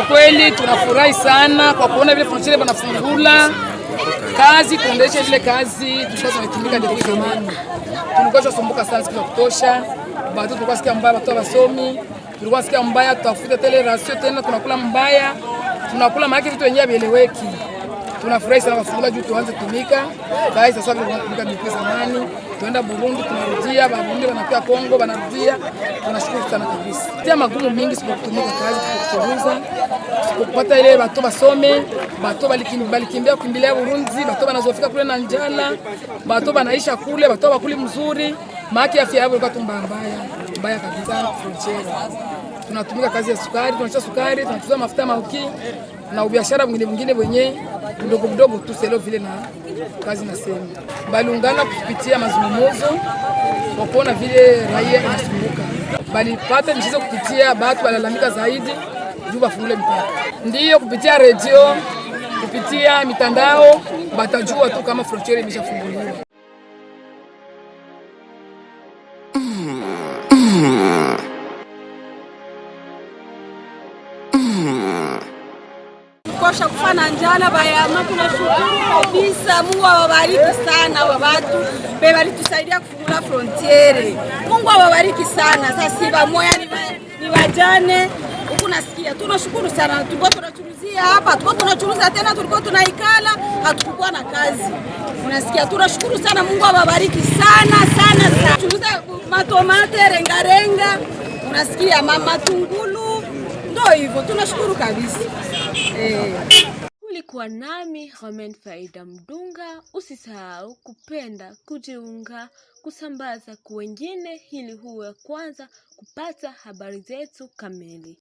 Kwa kweli tunafurahi sana kwa kuona vile frontiere banafungula kazi, kuendelesha ile kazi tunatumika ndio zamani. Tulikuwa tunasumbuka sana siku za kutosha, bado tulikuwa sikia mbaya watu wasomi, tulikuwa sikia mbaya tutafuta tele rasio tena tunakula mbaya, tunakula maana vitu wenyewe vieleweki. Tunafurahi sana kufungula juu tuanze tumika. Basi sasa tunatumika ndio zamani. Tuenda Burundi tunarudia, Burundi wanakuja Kongo wanarudia. Tunashukuru sana kabisa. Tia magumu mingi siku kutumika kazi kuchunguza. Kupata ile watu wasome, watu balikimbia kukimbilia Burundi, watu wanazofika kule na njala, watu wanaisha kule, watu wakuli mzuri, maana afya yao ilikuwa mbaya kabisa frontiere. Tunatumika kazi ya sukari, tunaacha sukari, tunatuza mafuta mauki na biashara mwingine wenye mdogo tu selo vile na kazi na sema. Baliungana kupitia mazungumzo kwa kuona vile raia inasumbuka. Balipata nishizo kupitia watu walalamika zaidi juu bafungule mpaka. Ndiyo kupitia radio, kupitia mitandao batajua tu kama frontiere imeshafunguliwa. Kosha kufana njala bayama, tunashukuru kabisa. Mungu awabariki sana wa watu bebali tusaidia kufungula frontiere. Mungu awabariki sana. Sasa ba moya ni wajane huku nasikia. Tunashukuru sana. Tulikuwa tunachuruzia hapa, tulikuwa tunachuruza tena, tulikuwa tunaikala, hatukuwa na kazi. Unasikia, tunashukuru sana. Mungu awabariki sana. Churuza matomate, renga. Unasikia, mama tungulu. Ndio hivyo, tunashukuru kabisa. Ulikuwa nami Romaine Faida Mdunga. Usisahau kupenda, kujiunga, kusambaza kwa wengine ili huwe kwanza kupata habari zetu kamili.